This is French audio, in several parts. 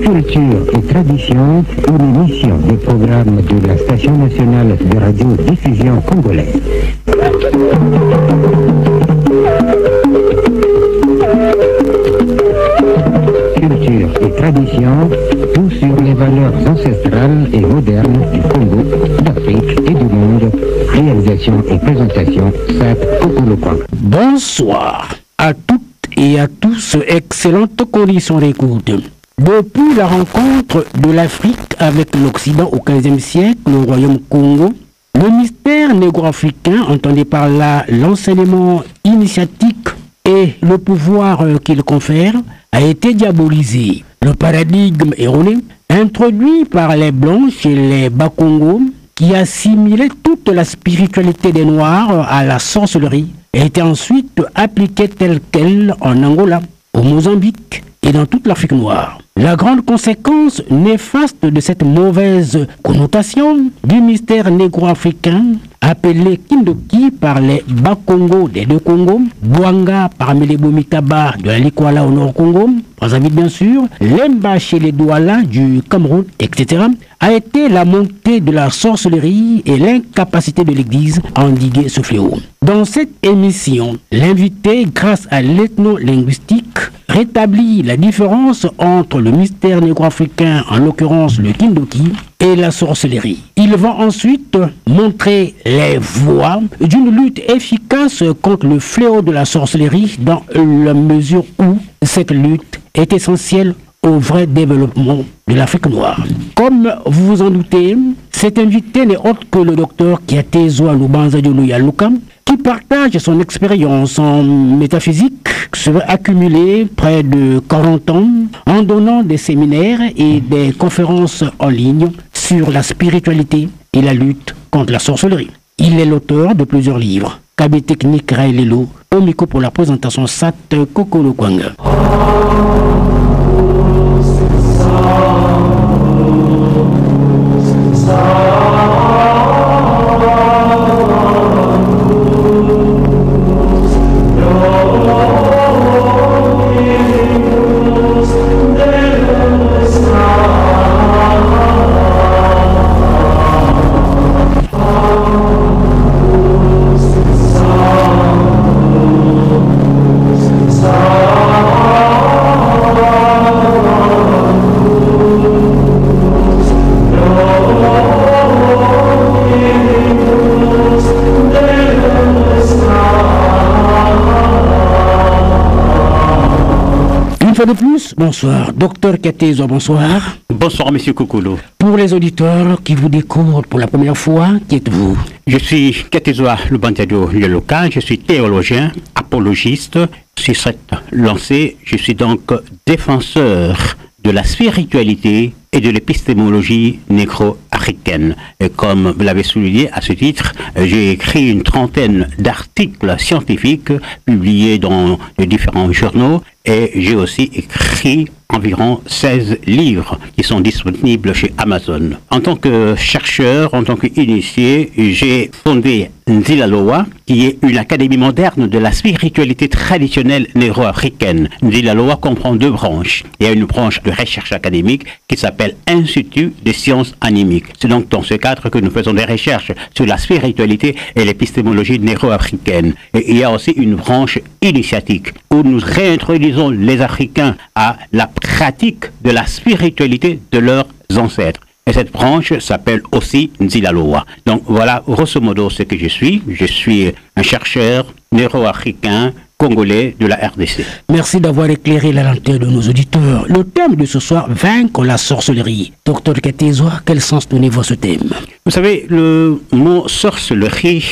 Culture et tradition, une émission des programmes de la Station nationale de radio-diffusion congolaise. Culture et tradition, tout sur les valeurs ancestrales et modernes du Congo, d'Afrique et du monde. Réalisation et présentation, Sat Kokolokwang. Bonsoir à toutes et à tous, excellentes conditions d'écoute. Depuis la rencontre de l'Afrique avec l'Occident au XVe siècle, le Royaume Congo, le mystère négro-africain, entendez par là l'enseignement initiatique et le pouvoir qu'il confère, a été diabolisé. Le paradigme erroné, introduit par les Blancs chez les Bas-Congo, qui assimilait toute la spiritualité des Noirs à la sorcellerie, a été ensuite appliqué telle qu'elle en Angola, au Mozambique et dans toute l'Afrique noire. La grande conséquence néfaste de cette mauvaise connotation du mystère négro-africain, appelé Kindoki par les Bas-Congo des deux Congos, Bouanga parmi les Bomitaba de la Likwala au Nord-Congo, Brazzaville bien sûr, Lemba chez les Douala du Cameroun, etc., a été la montée de la sorcellerie et l'incapacité de l'Église à endiguer ce fléau. Dans cette émission, l'invité, grâce à l'ethno-linguistique, rétablit la différence entre le mystère négro-africain, en l'occurrence le Kindoki, et la sorcellerie. Il va ensuite montrer les voies d'une lutte efficace contre le fléau de la sorcellerie dans la mesure où cette lutte est essentielle au vrai développement de l'Afrique noire. Comme vous vous en doutez, cet invité n'est autre que le docteur Kiatezoa Lubanza Yaluka, qui partage son expérience en métaphysique, serait accumulé près de 40 ans en donnant des séminaires et des conférences en ligne sur la spiritualité et la lutte contre la sorcellerie. Il est l'auteur de plusieurs livres. KB Technique Raelelo, au micro pour la présentation Sat Kokolokwang. De plus, bonsoir. Docteur Katezo, bonsoir. Bonsoir, monsieur Kokolo. Pour les auditeurs qui vous découvrent pour la première fois, qui êtes-vous? Je suis Katezoa Lubanzadio Yaluka, je suis théologien, apologiste. Sur cette lancée, je suis donc défenseur de la spiritualité et de l'épistémologie négro-africaine. Et comme vous l'avez souligné à ce titre, j'ai écrit une trentaine d'articles scientifiques publiés dans les différents journaux et j'ai aussi écrit environ 16 livres qui sont disponibles chez Amazon. En tant que chercheur, en tant qu'initié, j'ai fondé Nzilaloa, qui est une académie moderne de la spiritualité traditionnelle négro-africaine. Nzilaloa comprend deux branches. Il y a une branche de recherche académique qui s'appelle Institut des sciences animiques. C'est donc dans ce cadre que nous faisons des recherches sur la spiritualité et l'épistémologie négro-africaine. Et il y a aussi une branche initiatique où nous réintroduisons les Africains à la pratique de la spiritualité de leurs ancêtres. Et cette branche s'appelle aussi Nzilaloa. Donc voilà, grosso modo, ce que je suis. Je suis un chercheur négro-africain congolais de la RDC. Merci d'avoir éclairé la lanterne de nos auditeurs. Le thème de ce soir, vaincre la sorcellerie. Docteur Katezoa, quel sens donnez-vous à ce thème? Vous savez, le mot sorcellerie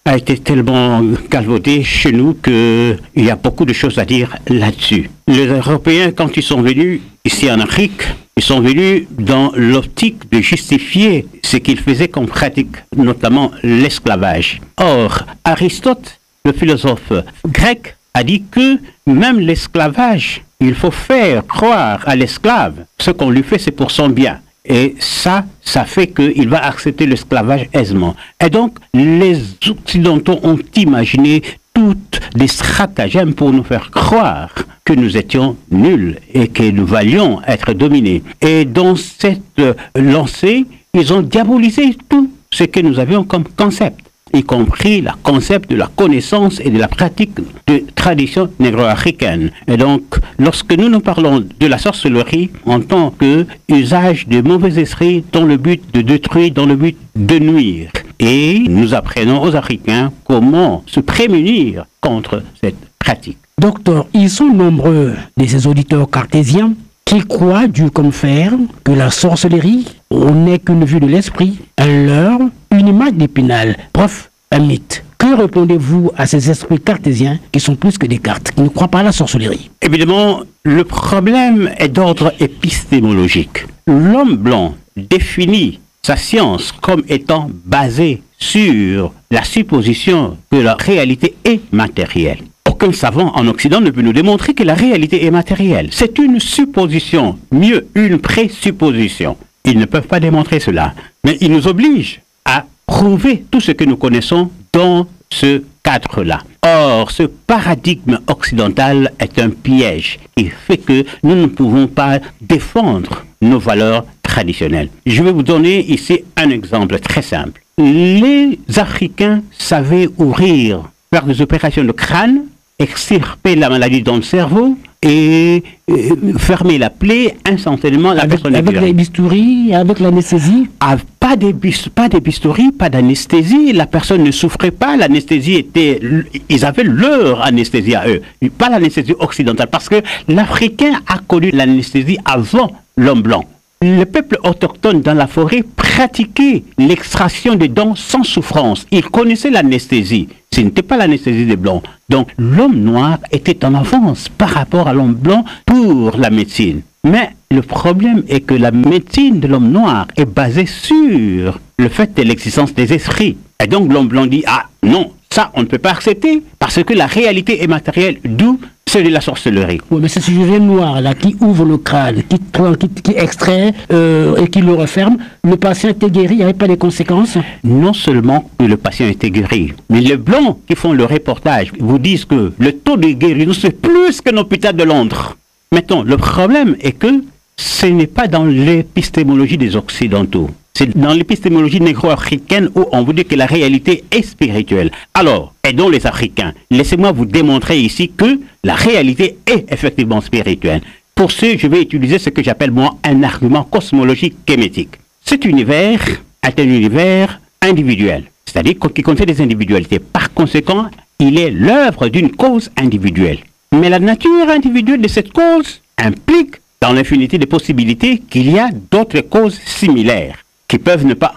a été tellement galvaudé chez nous qu'il y a beaucoup de choses à dire là-dessus. Les Européens, quand ils sont venus ici en Afrique, ils sont venus dans l'optique de justifier ce qu'ils faisaient comme pratique, notamment l'esclavage. Or, Aristote, le philosophe grec, a dit que même l'esclavage, il faut faire croire à l'esclave ce qu'on lui fait, c'est pour son bien. Et ça fait qu'il va accepter l'esclavage aisément. Et donc, les Occidentaux ont imaginé toutes des stratagèmes pour nous faire croire que nous étions nuls et que nous valions être dominés. Et dans cette lancée, ils ont diabolisé tout ce que nous avions comme concept, y compris le concept de la connaissance et de la pratique de tradition négro-africaine. Et donc, lorsque nous parlons de la sorcellerie en tant que usage de mauvais esprits dans le but de détruire, dans le but de nuire, et nous apprenons aux Africains comment se prémunir contre cette pratique. Docteur, ils sont nombreux de ces auditeurs cartésiens qui croient, Dieu comme fer, que la sorcellerie n'est qu'une vue de l'esprit, un leurre, une image d'Épinal. Prof, un mythe. Que répondez-vous à ces esprits cartésiens qui sont plus que des cartes, qui ne croient pas à la sorcellerie? Évidemment, le problème est d'ordre épistémologique. L'homme blanc définit sa science comme étant basée sur la supposition que la réalité est matérielle. Aucun savant en Occident ne peut nous démontrer que la réalité est matérielle. C'est une supposition, mieux une présupposition. Ils ne peuvent pas démontrer cela, mais ils nous obligent à prouver tout ce que nous connaissons dans ce cadre-là. Or, ce paradigme occidental est un piège qui fait que nous ne pouvons pas défendre nos valeurs traditionnelles. Je vais vous donner ici un exemple très simple. Les Africains savaient faire des opérations de crâne, extirper la maladie dans le cerveau et fermer la plaie instantanément. Avec les bistouris, avec l'anesthésie? Pas des bistouris, pas d'anesthésie. La personne ne souffrait pas. L'anesthésie était... Ils avaient leur anesthésie à eux, pas l'anesthésie occidentale, parce que l'Africain a connu l'anesthésie avant l'homme blanc. Le peuple autochtone dans la forêt pratiquait l'extraction des dents sans souffrance. Il connaissait l'anesthésie. Ce n'était pas l'anesthésie des blancs. Donc l'homme noir était en avance par rapport à l'homme blanc pour la médecine. Mais le problème est que la médecine de l'homme noir est basée sur le fait de l'existence des esprits. Et donc l'homme blanc dit, ah non, ça on ne peut pas accepter parce que la réalité est matérielle, d'où c'est de la sorcellerie. Oui, mais c'est ce chirurgien noir là qui ouvre le crâne, qui extrait et qui le referme. Le patient était guéri, il n'y avait pas de conséquences? Non seulement que le patient était guéri, mais les blancs qui font le reportage vous disent que le taux de guérison c'est plus qu'un hôpital de Londres. Maintenant, le problème est que ce n'est pas dans l'épistémologie des Occidentaux. C'est dans l'épistémologie négro-africaine où on vous dit que la réalité est spirituelle. Alors, aidons les Africains. Laissez-moi vous démontrer ici que la réalité est effectivement spirituelle. Pour ce, je vais utiliser ce que j'appelle moi un argument cosmologique kémétique. Cet univers est un univers individuel, c'est-à-dire qui contient des individualités. Par conséquent, il est l'œuvre d'une cause individuelle. Mais la nature individuelle de cette cause implique dans l'infinité des possibilités qu'il y a d'autres causes similaires qui peuvent ne pas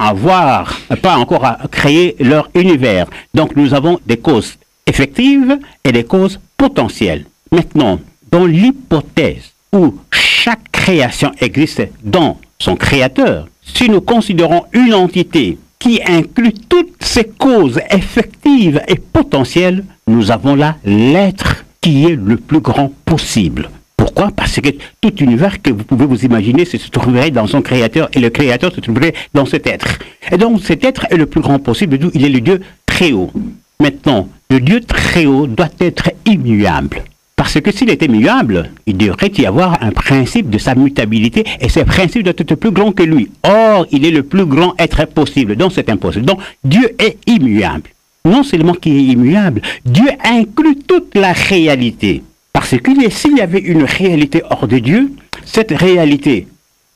encore créer leur univers. Donc nous avons des causes effectives et des causes potentielles. Maintenant, dans l'hypothèse où chaque création existe dans son créateur, si nous considérons une entité qui inclut toutes ces causes effectives et potentielles, nous avons là l'être qui est le plus grand possible. Pourquoi? Parce que tout univers que vous pouvez vous imaginer se trouverait dans son créateur et le créateur se trouverait dans cet être. Et donc cet être est le plus grand possible, d'où il est le Dieu très haut. Maintenant, le Dieu très haut doit être immuable. Parce que s'il était immuable, il devrait y avoir un principe de sa mutabilité et ce principe doit être plus grand que lui. Or, il est le plus grand être possible, donc c'est impossible. Donc Dieu est immuable. Non seulement qu'il est immuable, Dieu inclut toute la réalité. Parce que s'il y avait une réalité hors de Dieu, cette réalité,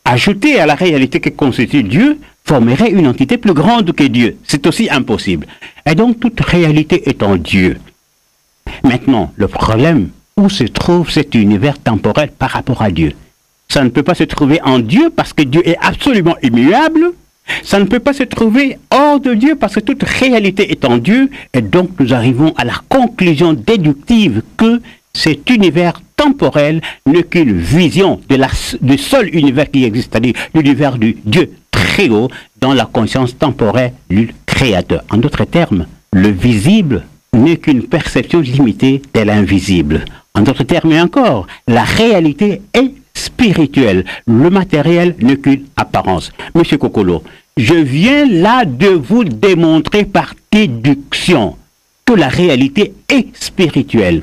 ajoutée à la réalité que constitue Dieu, formerait une entité plus grande que Dieu. C'est aussi impossible. Et donc, toute réalité est en Dieu. Maintenant, le problème, où se trouve cet univers temporel par rapport à Dieu? Ça ne peut pas se trouver en Dieu parce que Dieu est absolument immuable. Ça ne peut pas se trouver hors de Dieu parce que toute réalité est en Dieu. Et donc, nous arrivons à la conclusion déductive que cet univers temporel n'est qu'une vision du seul univers qui existe, c'est-à-dire l'univers du Dieu très haut dans la conscience temporelle du Créateur. En d'autres termes, le visible n'est qu'une perception limitée de l'invisible. En d'autres termes encore, la réalité est spirituelle. Le matériel n'est qu'une apparence. Monsieur Kokolo, je viens là de vous démontrer par déduction que la réalité est spirituelle.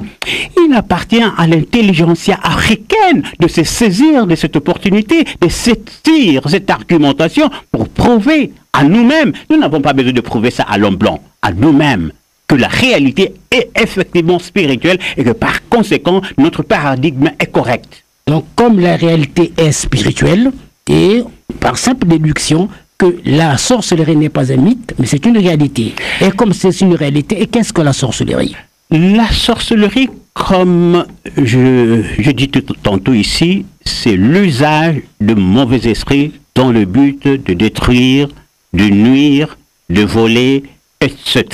Il appartient à l'intelligentsia africaine de se saisir de cette opportunité, de saisir cette argumentation pour prouver à nous-mêmes, nous n'avons pas besoin de prouver ça à l'homme blanc, à nous-mêmes, que la réalité est effectivement spirituelle et que par conséquent, notre paradigme est correct. Donc, comme la réalité est spirituelle, et par simple déduction, que la sorcellerie n'est pas un mythe, mais c'est une réalité. Et comme c'est une réalité, et qu'est-ce que la sorcellerie? La sorcellerie, comme je dis tantôt ici, c'est l'usage de mauvais esprits dans le but de détruire, de nuire, de voler, etc.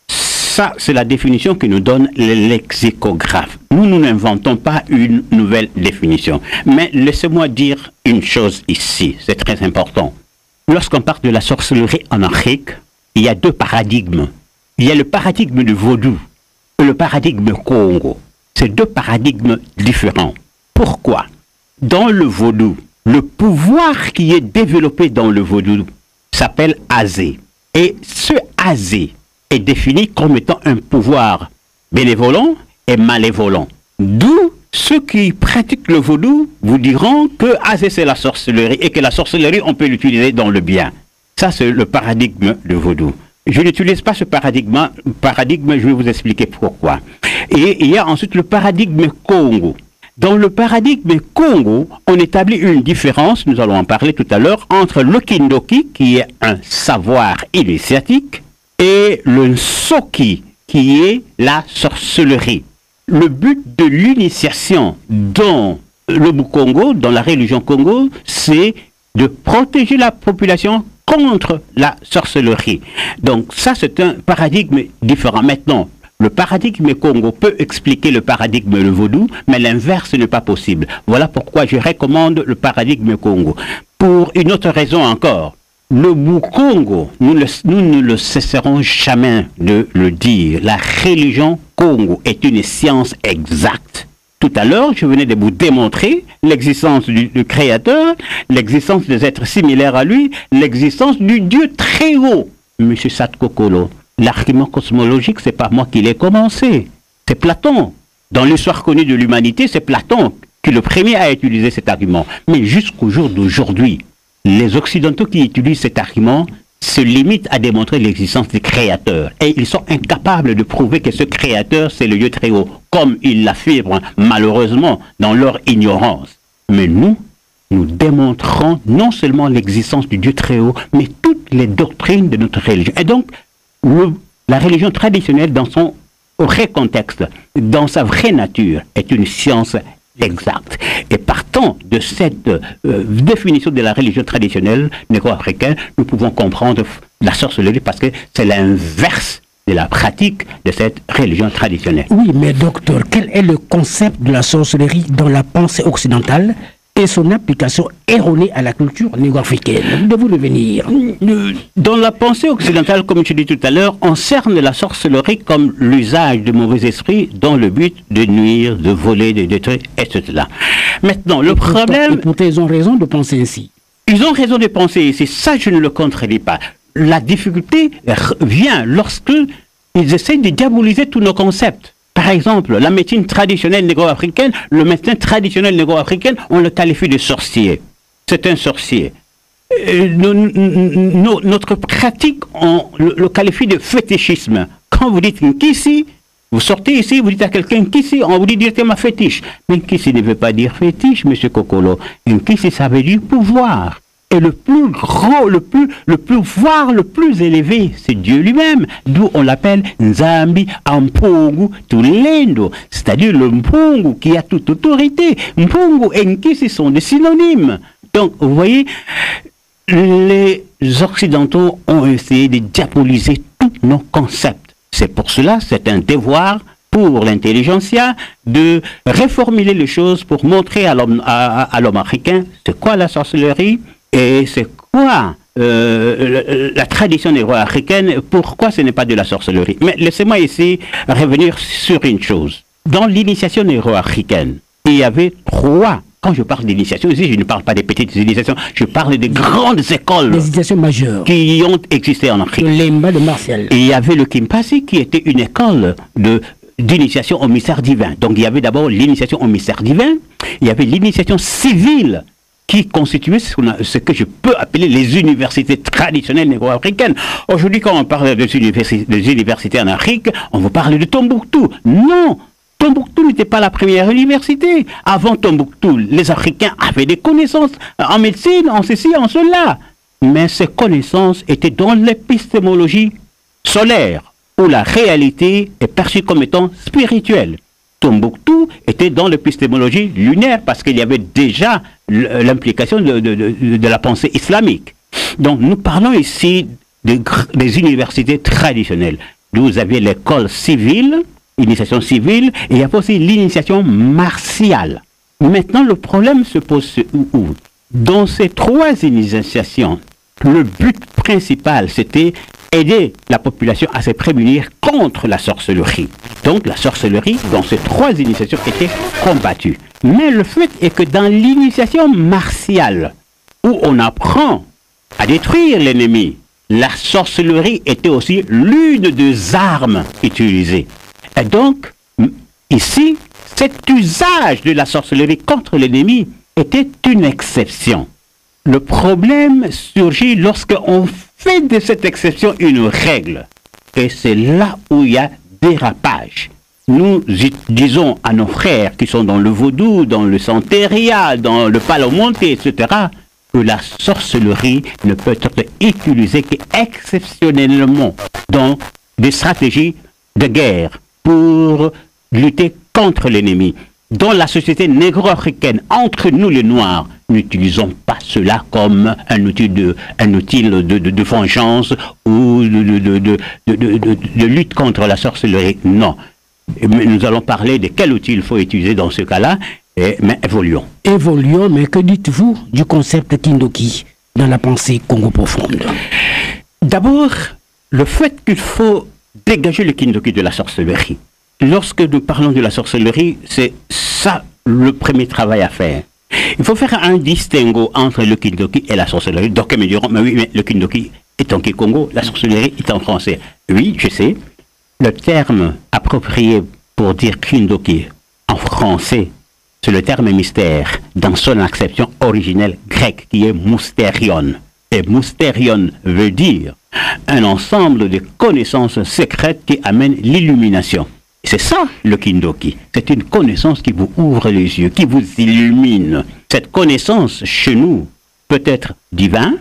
Ça, c'est la définition que nous donne le lexicographe. Nous n'inventons pas une nouvelle définition. Mais laissez-moi dire une chose ici, c'est très important. Lorsqu'on parle de la sorcellerie en Afrique, il y a deux paradigmes. Il y a le paradigme du vaudou et le paradigme Congo. C'est deux paradigmes différents. Pourquoi? Dans le vaudou, le pouvoir qui est développé dans le vaudou s'appelle Azé. Et ce Azé est défini comme étant un pouvoir bénévolent et malévolent. D'où ceux qui pratiquent le vaudou vous diront que Azé c'est la sorcellerie et que la sorcellerie on peut l'utiliser dans le bien. Ça c'est le paradigme du vaudou. Je n'utilise pas ce paradigme, je vais vous expliquer pourquoi. Et il y a ensuite le paradigme Congo. Dans le paradigme Congo, on établit une différence, nous allons en parler tout à l'heure, entre le Kindoki, qui est un savoir initiatique, et le Nsoki, qui est la sorcellerie. Le but de l'initiation dans le Congo, dans la religion Congo, c'est de protéger la population contre la sorcellerie. Donc ça, c'est un paradigme différent. Maintenant, le paradigme Congo peut expliquer le paradigme le vaudou, mais l'inverse n'est pas possible. Voilà pourquoi je recommande le paradigme Congo. Pour une autre raison encore, le Congo, nous ne le cesserons jamais de le dire. La religion Congo est une science exacte. Tout à l'heure, je venais de vous démontrer l'existence du Créateur, l'existence des êtres similaires à lui, l'existence du Dieu très haut. Monsieur Satkokolo, l'argument cosmologique, c'est pas moi qui l'ai commencé. C'est Platon. Dans l'histoire connue de l'humanité, c'est Platon qui est le premier à utiliser cet argument. Mais jusqu'au jour d'aujourd'hui, les Occidentaux qui utilisent cet argument se limitent à démontrer l'existence du Créateur. Et ils sont incapables de prouver que ce Créateur, c'est le Dieu très haut, comme ils l'affirment malheureusement dans leur ignorance. Mais nous démontrons non seulement l'existence du Dieu très haut, mais toutes les doctrines de notre religion. Et donc, la religion traditionnelle, dans son vrai contexte, dans sa vraie nature, est une science exacte. Et partant de cette définition de la religion traditionnelle négro-africaine, nous pouvons comprendre la sorcellerie parce que c'est l'inverse de la pratique de cette religion traditionnelle. Oui, mais docteur, quel est le concept de la sorcellerie dans la pensée occidentale et son application erronée à la culture négro-africaine? De vous devenir. Dans la pensée occidentale, comme je dis tout à l'heure, on cerne la sorcellerie comme l'usage de mauvais esprits dans le but de nuire, de voler, de détruire, etc. Maintenant, le problème... Pourtant, ils ont raison de penser ainsi. Ils ont raison de penser ainsi. Ça, je ne le contredis pas. La difficulté vient lorsque ils essaient de diaboliser tous nos concepts. Par exemple, la médecine traditionnelle négro-africaine, le médecin traditionnel négro-africain, on le qualifie de sorcier. C'est un sorcier. Notre pratique, on le qualifie de fétichisme. Quand vous dites Nkisi, vous sortez ici, vous dites à quelqu'un Nkisi, on vous dit directement ma fétiche. Mais Nkisi ne veut pas dire fétiche, monsieur Kokolo. Nkisi, ça veut dire pouvoir. Et le plus grand, le pouvoir le plus élevé, c'est Dieu lui-même, d'où on l'appelle Nzambi Ampongu Tulendo, c'est-à-dire le Mpongu qui a toute autorité. Mpongu et Nkisi sont des synonymes. Donc, vous voyez, les Occidentaux ont essayé de diaboliser tous nos concepts. C'est pour cela, c'est un devoir pour l'intelligentsia de réformuler les choses pour montrer à l'homme africain c'est quoi la sorcellerie. Et c'est quoi la tradition négro-africaine? Pourquoi ce n'est pas de la sorcellerie? Mais laissez-moi ici revenir sur une chose. Dans l'initiation négro-africaine, il y avait 3 quand je parle d'initiation, ici, je ne parle pas des petites initiations, je parle des grandes écoles. Des initiations majeures. Qui ont existé en Afrique. Le Lemba de Martial. Et il y avait le Kimpasi qui était une école d'initiation au mystère divin. Donc il y avait d'abord l'initiation au mystère divin, il y avait l'initiation civile qui constituait ce que je peux appeler les universités traditionnelles négro-africaines. Aujourd'hui, quand on parle des universités en Afrique, on vous parle de Tombouctou. Non, Tombouctou n'était pas la première université. Avant Tombouctou, les Africains avaient des connaissances en médecine, en ceci, en cela. Mais ces connaissances étaient dans l'épistémologie solaire, où la réalité est perçue comme étant spirituelle. Tombouctou était dans l'épistémologie lunaire parce qu'il y avait déjà l'implication de la pensée islamique. Donc nous parlons ici des universités traditionnelles. Vous aviez l'école civile, l'initiation civile, et il y avait aussi l'initiation martiale. Maintenant le problème se pose où? Dans ces trois initiations, le but principal c'était aider la population à se prémunir contre la sorcellerie. Donc la sorcellerie, dans ces trois initiations, était combattue. Mais le fait est que dans l'initiation martiale, où on apprend à détruire l'ennemi, la sorcellerie était aussi l'une des armes utilisées. Et donc, ici, cet usage de la sorcellerie contre l'ennemi était une exception. Le problème surgit lorsqu'on fait de cette exception une règle. Et c'est là où il y a dérapage. Nous disons à nos frères qui sont dans le vaudou, dans le santeria, dans le palomonte, etc., que la sorcellerie ne peut être utilisée qu'exceptionnellement dans des stratégies de guerre pour lutter contre l'ennemi. Dans la société négro-africaine, entre nous les Noirs, n'utilisons pas cela comme un outil de vengeance ou de lutte contre la sorcellerie. Non. Mais nous allons parler de quel outil il faut utiliser dans ce cas-là, mais évoluons. Évoluons, mais que dites-vous du concept Kindoki dans la pensée Congo profonde? D'abord, le fait qu'il faut dégager le Kindoki de la sorcellerie. Lorsque nous parlons de la sorcellerie, c'est ça le premier travail à faire. Il faut faire un distinguo entre le Kindoki et la sorcellerie. Donc, ils me diront, mais oui, mais le Kindoki est en Kikongo, la sorcellerie est en français. Oui, je sais. Le terme approprié pour dire Kindoki en français, c'est le terme mystère dans son acception originelle grecque qui est moustérion. Et moustérion veut dire un ensemble de connaissances secrètes qui amènent l'illumination. C'est ça le Kindoki. C'est une connaissance qui vous ouvre les yeux, qui vous illumine. Cette connaissance chez nous peut être divine,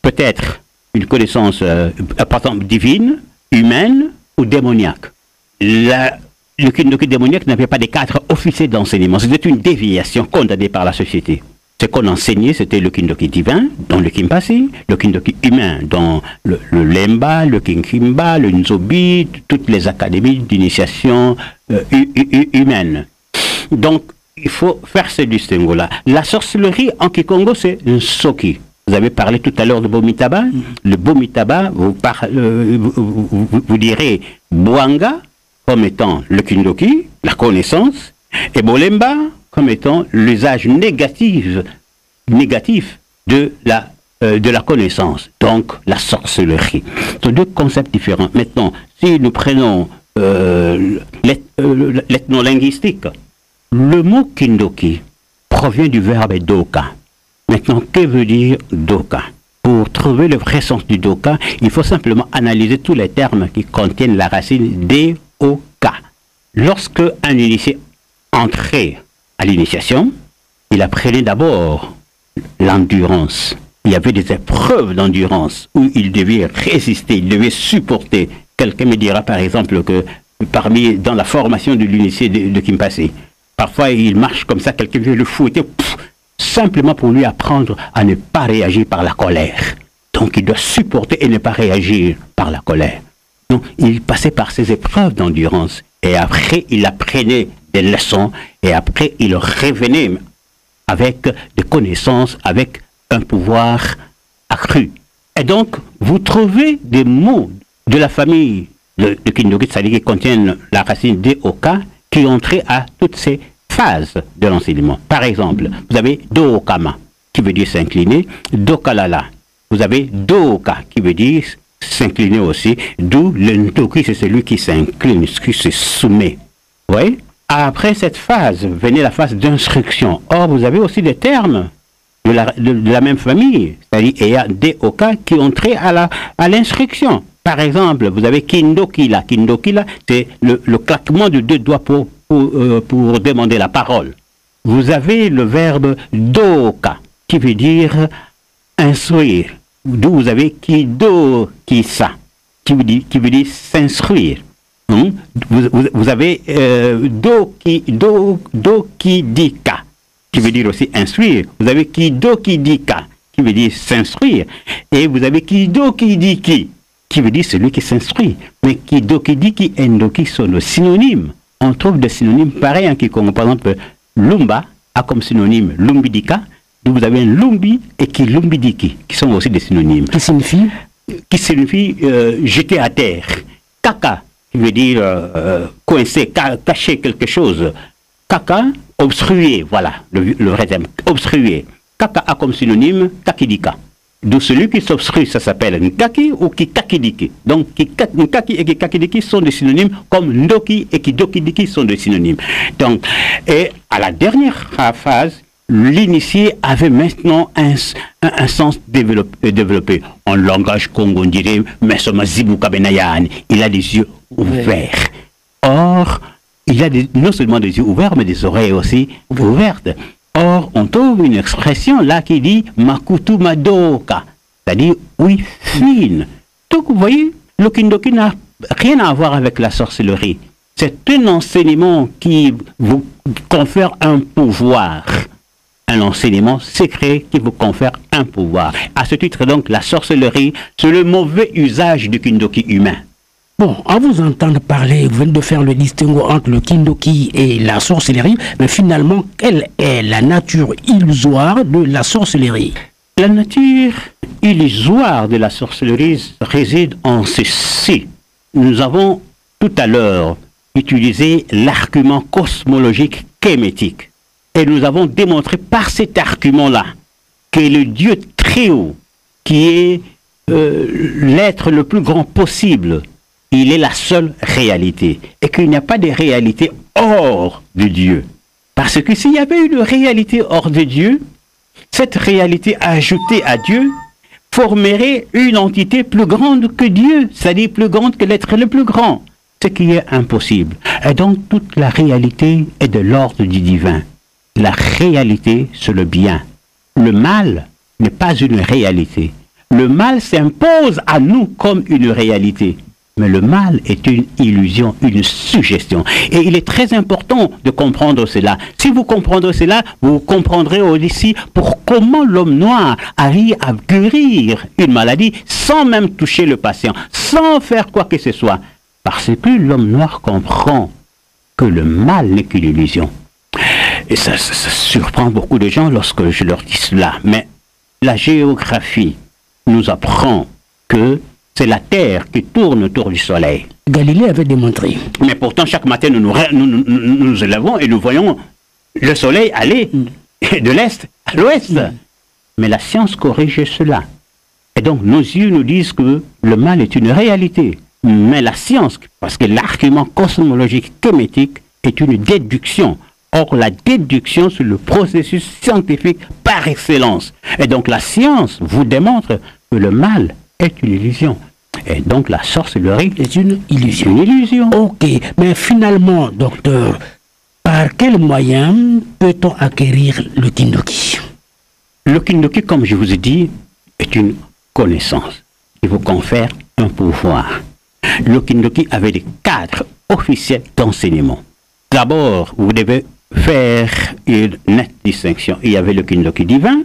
peut être une connaissance divine, humaine ou démoniaque. Le Kindoki démoniaque n'avait pas des cadres officiels d'enseignement. C'était une déviation condamnée par la société. Ce qu'on enseignait, c'était le Kindoki divin dans le Kimpasi, le Kindoki humain dans le Lemba, le Kinkimba, le Nzobi, toutes les académies d'initiation humaine. Donc, il faut faire ce distinguo-là. La sorcellerie en Kikongo, c'est un soki. Vous avez parlé tout à l'heure de Bomitaba. Le Bomitaba, vous direz Bwanga comme étant le Kindoki, la connaissance, et Bolemba comme étant l'usage négatif de la connaissance, donc la sorcellerie. Ce sont deux concepts différents. Maintenant, si nous prenons l'ethnolinguistique, le mot Kindoki provient du verbe doka. Maintenant, que veut dire doka? Pour trouver le vrai sens du doka, il faut simplement analyser tous les termes qui contiennent la racine D-O-K. Lorsque un initié entrait à l'initiation, il apprenait d'abord l'endurance. Il y avait des épreuves d'endurance où il devait résister, il devait supporter. Quelqu'un me dira par exemple que dans la formation de l'initié de Kimpasi, parfois il marche comme ça, quelqu'un vient le fouetter, simplement pour lui apprendre à ne pas réagir par la colère. Donc il doit supporter et ne pas réagir par la colère. Donc il passait par ces épreuves d'endurance et après il apprenait des leçons et après il revenait avec des connaissances, avec un pouvoir accru. Et donc vous trouvez des mots de la famille de Kindoki, c'est-à-dire qui contiennent la racine D-O-K, qui ont trait à toutes ces phases de l'enseignement. Par exemple, vous avez Do-Kama, qui veut dire s'incliner, Do-Kalala. Vous avez Do-Ka, qui veut dire s'incliner aussi, d'où le Ndoki, c'est celui qui s'incline, qui se soumet. Vous voyez? Après cette phase, venait la phase d'instruction. Or, vous avez aussi des termes de la même famille, c'est-à-dire Ea, D-Oka, qui ont trait à l'instruction. Par exemple, vous avez Kindokila. Kindokila, c'est le claquement de deux doigts pour demander la parole. Vous avez le verbe Doka, qui veut dire instruire. D'où vous avez Kido Kisa, qui veut dire s'instruire. Vous avez Dokidika, qui veut dire aussi instruire. Vous avez Kidokidika, qui veut dire s'instruire. Et vous avez Kidokidiki, qui veut dire celui qui s'instruit. Mais Kidokidiki et Ndoki sont nos synonymes. On trouve des synonymes pareils en Kikongo. Par exemple, Lumba a comme synonyme Lumbidika. Donc vous avez un Lumbi et Kilumbidiki, qui sont aussi des synonymes. Qui signifie? Qui signifie jeter à terre. Kaka, qui veut dire coincer, cacher quelque chose. Kaka, obstruer, voilà, le vrai terme, obstruer. Kaka a comme synonyme Kakidika. D'où celui qui s'obstrue, ça s'appelle Nkaki ou Kikakidiki. Donc Nkaki et Kikakidiki sont des synonymes, comme Ndoki et Kidokidiki sont des synonymes. Donc, et à la dernière phase, l'initié avait maintenant un sens développé. En langage congo, on dirait Mesoma Zibuka Benayan. Il a des yeux ouverts. Or, il a non seulement des yeux ouverts, mais des oreilles aussi ouvertes. Or, on trouve une expression là qui dit Makutu Madoka, c'est-à-dire oui, fine. Donc, vous voyez, le Kindoki n'a rien à voir avec la sorcellerie. C'est un enseignement qui vous confère un pouvoir. Un enseignement secret qui vous confère un pouvoir. À ce titre, donc, la sorcellerie, c'est le mauvais usage du Kindoki humain. Bon, à vous entendre parler, vous venez de faire le distinguo entre le Kindoki et la sorcellerie, mais finalement, quelle est la nature illusoire de la sorcellerie? La nature illusoire de la sorcellerie réside en ceci. Nous avons tout à l'heure utilisé l'argument cosmologique kémétique. Et nous avons démontré par cet argument-là que le Dieu très haut, qui est l'être le plus grand possible, il est la seule réalité. Et qu'il n'y a pas de réalité hors de Dieu. Parce que s'il y avait une réalité hors de Dieu, cette réalité ajoutée à Dieu formerait une entité plus grande que Dieu, c'est-à-dire plus grande que l'être le plus grand, ce qui est impossible. Et donc toute la réalité est de l'ordre du divin. La réalité, c'est le bien. Le mal n'est pas une réalité. Le mal s'impose à nous comme une réalité. Mais le mal est une illusion, une suggestion. Et il est très important de comprendre cela. Si vous comprendrez cela, vous comprendrez aussi pour comment l'homme noir arrive à guérir une maladie sans même toucher le patient, sans faire quoi que ce soit. Parce que l'homme noir comprend que le mal n'est qu'une illusion. Et ça surprend beaucoup de gens lorsque je leur dis cela. Mais la géographie nous apprend que c'est la Terre qui tourne autour du Soleil. Galilée avait démontré. Mais pourtant, chaque matin, nous nous élevons et nous voyons le Soleil aller de l'Est à l'Ouest. Mais la science corrige cela. Et donc, nos yeux nous disent que le mal est une réalité. Mais la science, parce que l'argument cosmologique kémétique est une déduction. Or, la déduction, c'est le processus scientifique par excellence. Et donc, la science vous démontre que le mal est une illusion. Et donc, la sorcellerie est une illusion. Une illusion. Ok, mais finalement, docteur, par quel moyen peut-on acquérir le Kindoki? Le Kindoki, comme je vous ai dit, est une connaissance qui vous confère un pouvoir. Le Kindoki avait des cadres officiels d'enseignement. D'abord, vous devez faire une nette distinction. Il y avait le Kindoki divin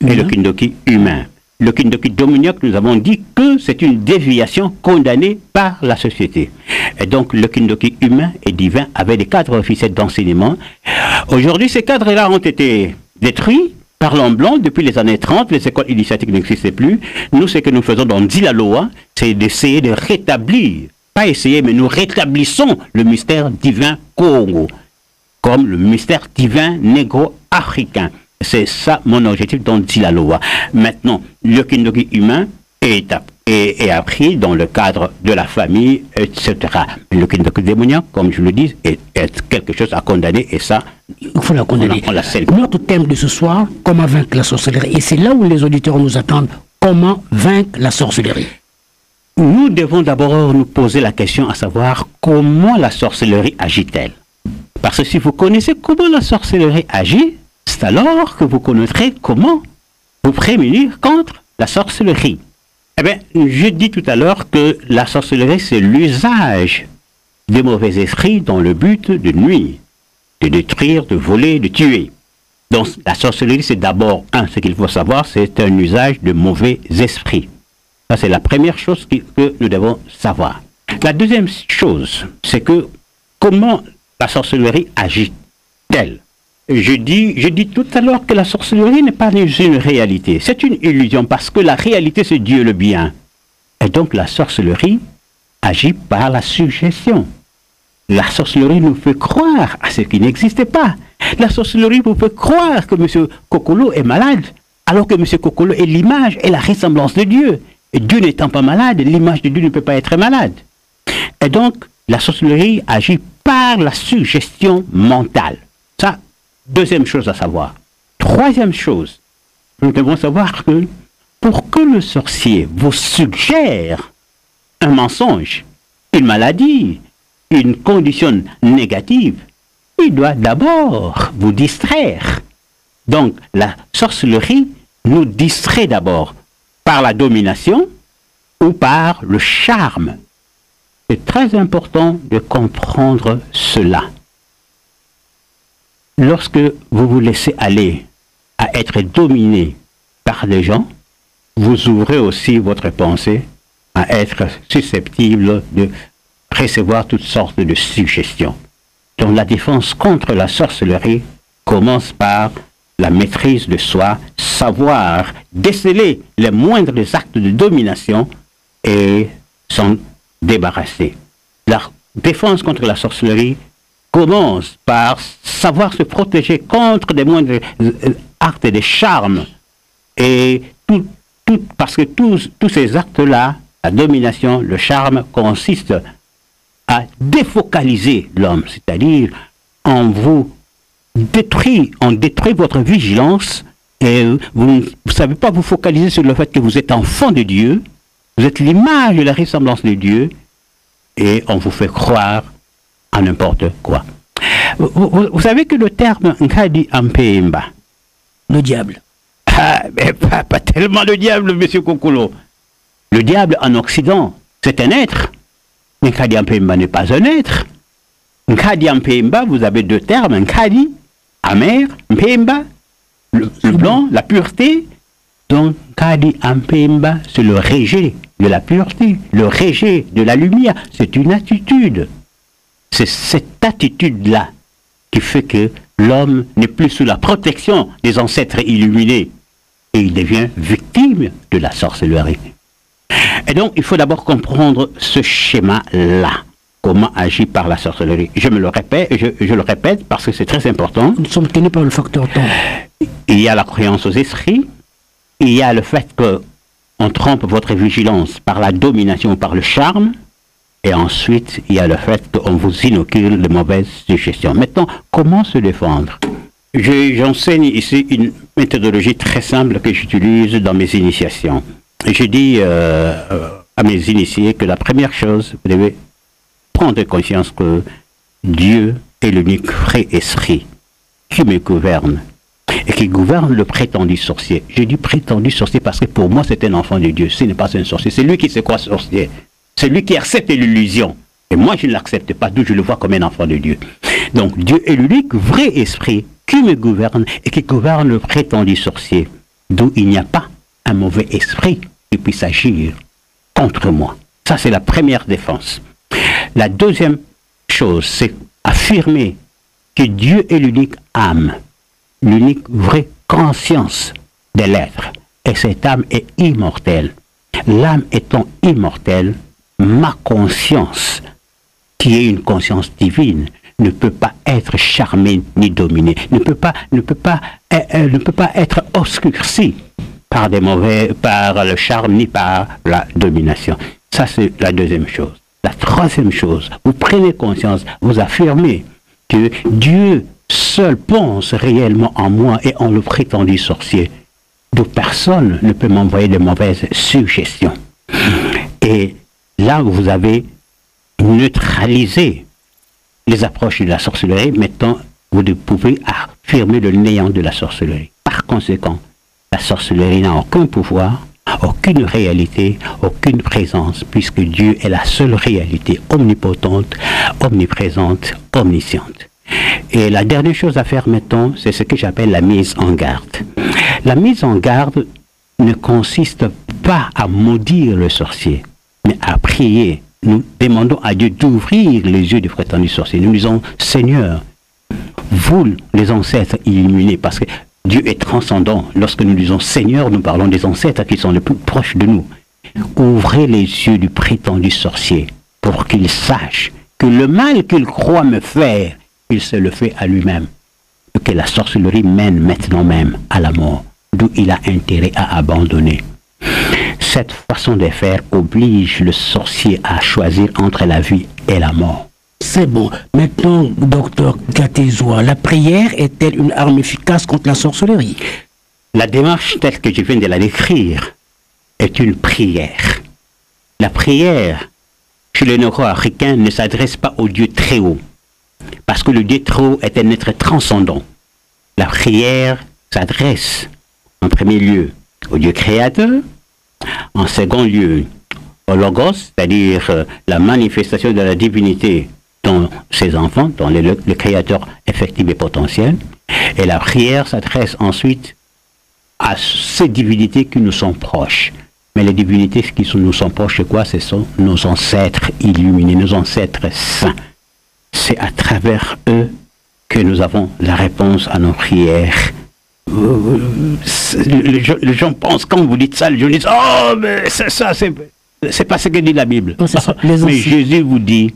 et le Kindoki humain. Le Kindoki dominiaque, nous avons dit que c'est une déviation condamnée par la société. Et donc, le Kindoki humain et divin avait des cadres officiels d'enseignement. Aujourd'hui, ces cadres-là ont été détruits par l'homme blanc depuis les années 30. Les écoles initiatiques n'existaient plus. Nous, ce que nous faisons dans Dilaloa, c'est d'essayer de rétablir, pas essayer, mais nous rétablissons le mystère divin Congo. comme le mystère divin négro-africain. C'est ça mon objectif dont dit la loi. Maintenant, le kindoki humain est appris dans le cadre de la famille, etc. Le kindoki démoniaque, comme je le dis, est quelque chose à condamner, et ça, il faut la condamner. On la scelle. Notre thème de ce soir, comment vaincre la sorcellerie. Et c'est là où les auditeurs nous attendent. Comment vaincre la sorcellerie? Nous devons d'abord nous poser la question à savoir comment la sorcellerie agit-elle. Parce que si vous connaissez comment la sorcellerie agit, c'est alors que vous connaîtrez comment vous prémunir contre la sorcellerie. Eh bien, j'ai dit tout à l'heure que la sorcellerie, c'est l'usage des mauvais esprits dans le but de nuire, de détruire, de voler, de tuer. Donc, la sorcellerie, c'est d'abord, ce qu'il faut savoir, c'est un usage de mauvais esprits. Ça, c'est la première chose que nous devons savoir. La deuxième chose, c'est que comment la sorcellerie agit-elle? Je dis tout à l'heure que la sorcellerie n'est pas une réalité. C'est une illusion parce que la réalité, c'est Dieu le bien. Et donc, la sorcellerie agit par la suggestion. La sorcellerie nous fait croire à ce qui n'existe pas. La sorcellerie vous fait croire que M. Kokolo est malade, alors que M. Kokolo est l'image et la ressemblance de Dieu. Et Dieu n'étant pas malade, l'image de Dieu ne peut pas être malade. Et donc, la sorcellerie agit par la suggestion mentale. Ça, deuxième chose à savoir. Troisième chose, nous devons savoir que pour que le sorcier vous suggère un mensonge, une maladie, une condition négative, il doit d'abord vous distraire. Donc, la sorcellerie nous distrait d'abord par la domination ou par le charme. C'est très important de comprendre cela. Lorsque vous vous laissez aller à être dominé par des gens, vous ouvrez aussi votre pensée à être susceptible de recevoir toutes sortes de suggestions. Donc la défense contre la sorcellerie commence par la maîtrise de soi, savoir déceler les moindres actes de domination et s'en débarrasser. La défense contre la sorcellerie commence par savoir se protéger contre des moindres actes de charme. Et parce que tous ces actes-là, la domination, le charme, consistent à défocaliser l'homme, c'est-à-dire on détruit votre vigilance et vous ne savez pas vous focaliser sur le fait que vous êtes enfant de Dieu, vous êtes l'image et la ressemblance de Dieu et on vous fait croire à n'importe quoi. Vous savez que le terme Nkadi Ampemba, le diable. Mais pas tellement le diable, monsieur Kokolo. Le diable en Occident, c'est un être. Nkadi Ampemba n'est pas un être. Nkadi Ampemba, vous avez deux termes, Nkadi, amer, Mpemba, le blanc, la pureté. Donc, Nkadi Ampemba, c'est le rejet de la pureté, le rejet de la lumière. C'est une attitude. C'est cette attitude-là qui fait que l'homme n'est plus sous la protection des ancêtres illuminés et il devient victime de la sorcellerie. Et donc, il faut d'abord comprendre ce schéma-là. Comment agir par la sorcellerie. Je me le répète, je le répète parce que c'est très important. Nous sommes tenus par le facteur temps. Il y a la croyance aux esprits. Il y a le fait qu'on trompe votre vigilance par la domination, par le charme. Et ensuite, il y a le fait qu'on vous inocule de mauvaises suggestions. Maintenant, comment se défendre? J'enseigne ici une méthodologie très simple que j'utilise dans mes initiations. Je dis à mes initiés que la première chose, vous devez prendre conscience que Dieu est l'unique vrai esprit qui me gouverne et qui gouverne le prétendu sorcier. Je dis prétendu sorcier parce que pour moi c'est un enfant de Dieu, ce n'est pas un sorcier, c'est lui qui se croit sorcier, c'est lui qui accepte l'illusion. Et moi je ne l'accepte pas, d'où je le vois comme un enfant de Dieu. Donc Dieu est l'unique vrai esprit qui me gouverne et qui gouverne le prétendu sorcier, d'où il n'y a pas un mauvais esprit qui puisse agir contre moi. Ça c'est la première défense. La deuxième chose, c'est affirmer que Dieu est l'unique âme, l'unique vraie conscience de l'être. Et cette âme est immortelle. L'âme étant immortelle, ma conscience, qui est une conscience divine, ne peut pas être charmé ni dominé, ne peut pas être obscurci par le charme ni par la domination. Ça, c'est la deuxième chose. La troisième chose, vous prenez conscience, vous affirmez que Dieu seul pense réellement en moi et en le prétendu sorcier. Donc personne ne peut m'envoyer de mauvaises suggestions. Et là où vous avez neutralisé les approches de la sorcellerie, maintenant vous pouvez affirmer le néant de la sorcellerie. Par conséquent, la sorcellerie n'a aucun pouvoir, aucune réalité, aucune présence, puisque Dieu est la seule réalité omnipotente, omniprésente, omnisciente. Et la dernière chose à faire maintenant, c'est ce que j'appelle la mise en garde. La mise en garde ne consiste pas à maudire le sorcier, mais à prier. Nous demandons à Dieu d'ouvrir les yeux du prétendu sorcier. Nous disons, Seigneur, vous, les ancêtres illuminés, parce que Dieu est transcendant. Lorsque nous disons Seigneur, nous parlons des ancêtres qui sont les plus proches de nous. Ouvrez les yeux du prétendu sorcier pour qu'il sache que le mal qu'il croit me faire, il se le fait à lui-même. Que la sorcellerie mène maintenant même à la mort, d'où il a intérêt à abandonner. Cette façon de faire oblige le sorcier à choisir entre la vie et la mort. C'est bon. Maintenant, docteur Gatezoa, la prière est-elle une arme efficace contre la sorcellerie? La démarche telle que je viens de la décrire est une prière. La prière, chez les nord-africains, ne s'adresse pas au Dieu très haut, parce que le Dieu très haut est un être transcendant. La prière s'adresse, en premier lieu, au Dieu créateur, en second lieu, au Logos, c'est-à-dire la manifestation de la divinité dans ses enfants, dans le créateur effectif et potentiel. Et la prière s'adresse ensuite à ces divinités qui nous sont proches. Mais les divinités qui nous sont proches, c'est quoi? Ce sont nos ancêtres illuminés, nos ancêtres saints. C'est à travers eux que nous avons la réponse à nos prières. Les gens pensent, quand vous dites ça, les gens disent, oh, mais c'est ça, c'est pas ce que dit la Bible. Oh, ça, mais Jésus vous dit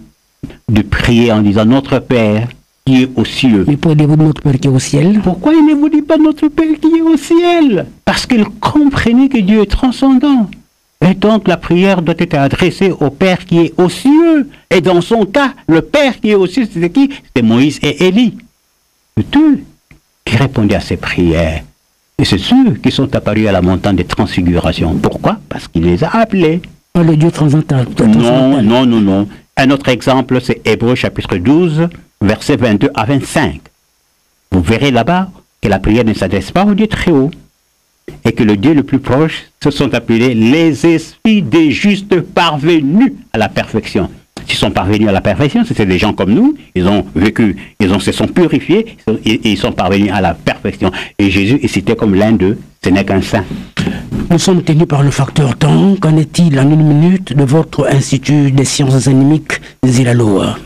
de prier en disant notre Père qui est aux cieux. Mais pourquoi notre Père qui est au ciel? Pourquoi il ne vous dit pas notre Père qui est au ciel? Parce qu'il comprenait que Dieu est transcendant. Et donc la prière doit être adressée au Père qui est aux cieux. Et dans son cas, le Père qui est aux cieux, c'était qui? C'était Moïse et Élie. C'est eux qui répondaient à ces prières. Et c'est ceux qui sont apparus à la montagne de transfiguration. Pourquoi? Parce qu'il les a appelés. Le Dieu transcendantal. Non. Un autre exemple, c'est Hébreux chapitre 12, versets 22 à 25. Vous verrez là-bas que la prière ne s'adresse pas au Dieu très haut. Et que le Dieu le plus proche, se sont appelés les esprits des justes parvenus à la perfection. S'ils sont parvenus à la perfection, c'était des gens comme nous, ils ont vécu, se sont purifiés, et ils sont parvenus à la perfection. Et Jésus est cité comme l'un d'eux, ce n'est qu'un saint. Nous sommes tenus par le facteur temps. Qu'en est-il en une minute de votre Institut des sciences animiques Ndilaloa?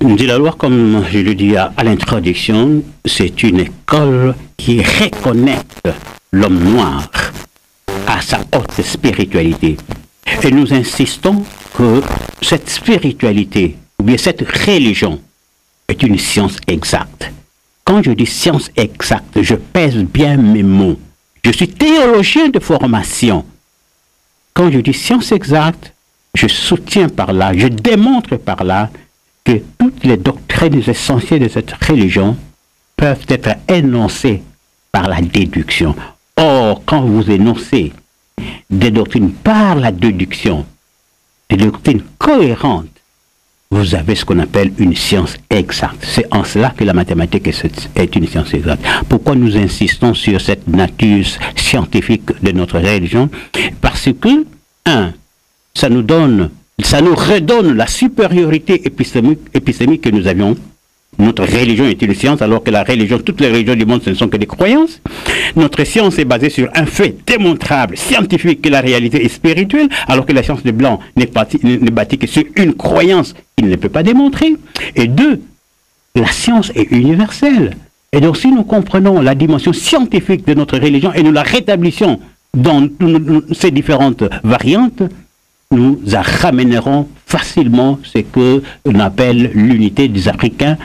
Ndilaloa, comme je le dis à l'introduction, c'est une école qui reconnecte l'homme noir à sa haute spiritualité. Et nous insistons que cette spiritualité, ou bien cette religion, est une science exacte. Quand je dis science exacte, je pèse bien mes mots. Je suis théologien de formation. Quand je dis science exacte, je soutiens par là, je démontre par là que toutes les doctrines essentielles de cette religion peuvent être énoncées par la déduction. Or, quand vous énoncez des doctrines par la déduction, des doctrines cohérentes, vous avez ce qu'on appelle une science exacte. C'est en cela que la mathématique est une science exacte. Pourquoi nous insistons sur cette nature scientifique de notre religion? Parce que, ça nous redonne la supériorité épistémique que nous avions. Notre religion est une science, alors que la religion, toutes les religions du monde, ce ne sont que des croyances. Notre science est basée sur un fait démontrable, scientifique, que la réalité est spirituelle, alors que la science de blanc n'est bâtie que sur une croyance qu'il ne peut pas démontrer. Et deux, la science est universelle. Et donc, si nous comprenons la dimension scientifique de notre religion et nous la rétablissons dans ces différentes variantes, nous ramènerons facilement ce que l'on appelle l'unité des Africains,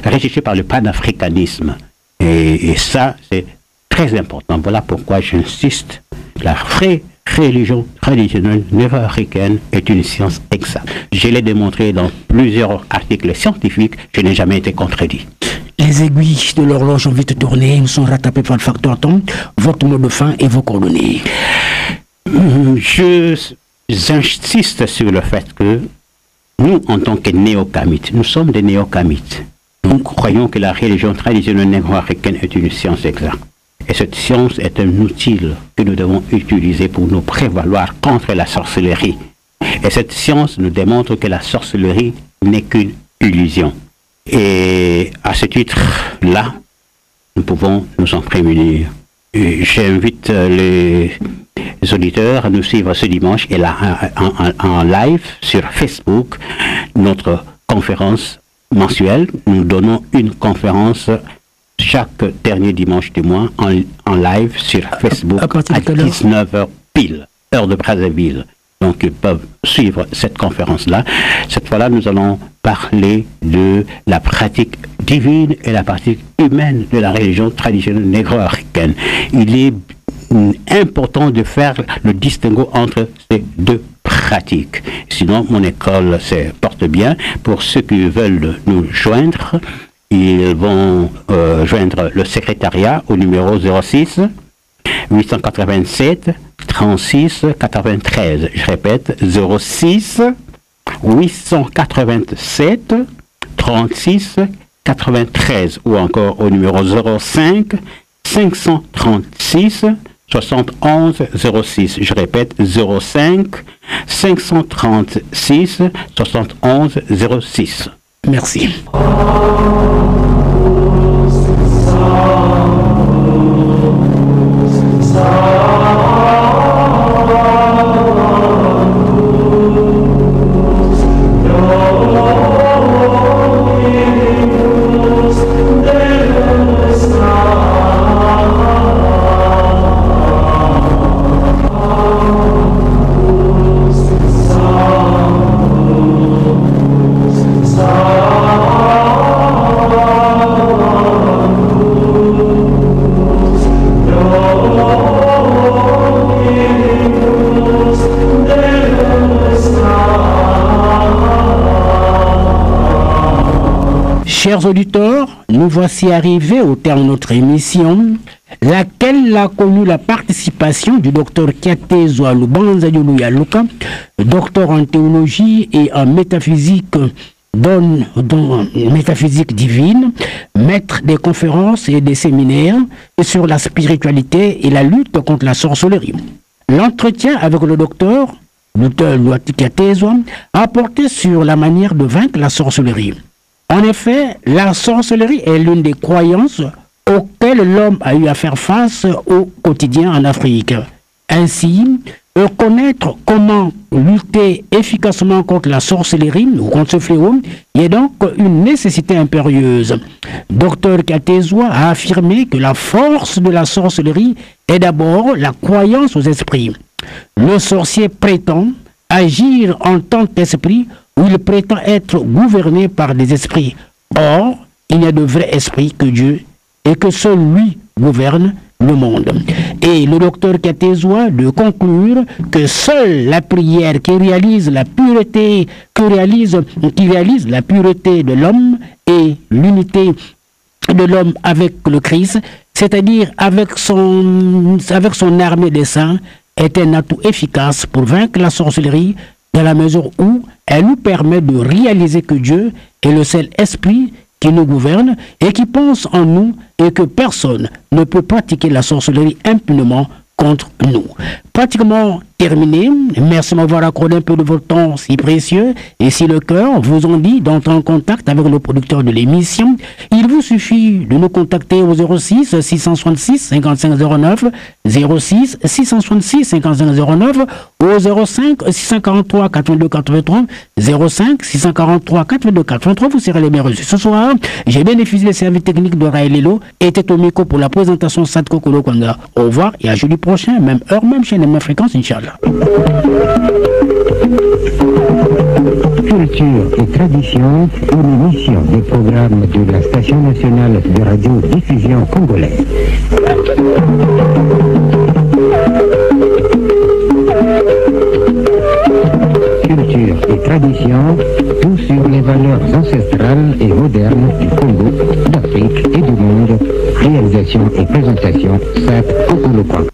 recherchée par le panafricanisme. Et ça, c'est très important. Voilà pourquoi j'insiste. La vraie religion traditionnelle négro-africaine est une science exacte. Je l'ai démontré dans plusieurs articles scientifiques, je n'ai jamais été contredit. Les aiguilles de l'horloge ont vite tourné, nous sont rattrapés par le facteur temps, votre mot de fin et vos coordonnées. J'insiste sur le fait que nous, en tant que néo-kamites, nous sommes des néo-kamites. Nous croyons que la religion traditionnelle négro-africaine est une science exacte. Et cette science est un outil que nous devons utiliser pour nous prévaloir contre la sorcellerie. Et cette science nous démontre que la sorcellerie n'est qu'une illusion. Et à ce titre-là, nous pouvons nous en prémunir. J'invite les auditeurs à nous suivre ce dimanche et là en live sur Facebook, notre conférence mensuelle. Nous donnons une conférence chaque dernier dimanche du mois en live sur Facebook à 19h pile, heure de Brazzaville. Donc ils peuvent suivre cette conférence-là. Cette fois-là, nous allons parler de la pratique divine et la pratique humaine de la religion traditionnelle négro-africaine. Il est important de faire le distinguo entre ces deux pratiques. Sinon, mon école se porte bien. Pour ceux qui veulent nous joindre, ils vont joindre le secrétariat au numéro 06 887 36 93. Je répète, 06 887 36 93 ou encore au numéro 05 536 71 06. Je répète, 05 536 71 06. Merci. Chers auditeurs, nous voici arrivés au terme de notre émission, laquelle a connu la participation du docteur Kiatezoa Lubanza Yaluka, docteur en théologie et en métaphysique, métaphysique divine, maître des conférences et des séminaires sur la spiritualité et la lutte contre la sorcellerie. L'entretien avec le docteur Kiatezoa a porté sur la manière de vaincre la sorcellerie. En effet, la sorcellerie est l'une des croyances auxquelles l'homme a eu à faire face au quotidien en Afrique. Ainsi, connaître comment lutter efficacement contre la sorcellerie ou contre ce fléau est donc une nécessité impérieuse. Dr Kiatezoa a affirmé que la force de la sorcellerie est d'abord la croyance aux esprits. Le sorcier prétend agir en tant qu'esprit où il prétend être gouverné par des esprits. Or, il n'y a de vrai esprit que Dieu et que seul lui gouverne le monde. Et le docteur Kiatezoa de conclure que seule la prière qui réalise la pureté, la pureté de l'homme et l'unité de l'homme avec le Christ, c'est-à-dire avec son armée des saints, est un atout efficace pour vaincre la sorcellerie dans la mesure où elle nous permet de réaliser que Dieu est le seul esprit qui nous gouverne et qui pense en nous et que personne ne peut pratiquer la sorcellerie impunément contre nous. Pratiquement terminé. Merci de m'avoir accordé un peu de votre temps si précieux. Et si le cœur vous en dit d'entrer en contact avec le producteur de l'émission, il vous suffit de nous contacter au 06 666 5509, 06 666 5509 ou au 05 643 82 83, 05 643 82 83. Vous serez les bien reçus. Ce soir, j'ai bénéficié des services techniques de Raël Lelo et était au micro pour la présentation Sadko Kolo Kwanga. Au revoir et à jeudi prochain, même heure, même chaîne, même fréquence, Inch'Allah. Culture et tradition, une émission des programmes de la Station nationale de radio-diffusion congolaise. Culture et tradition, tout sur les valeurs ancestrales et modernes du Congo, d'Afrique et du monde. Réalisation et présentation, Sat Okolokwaka.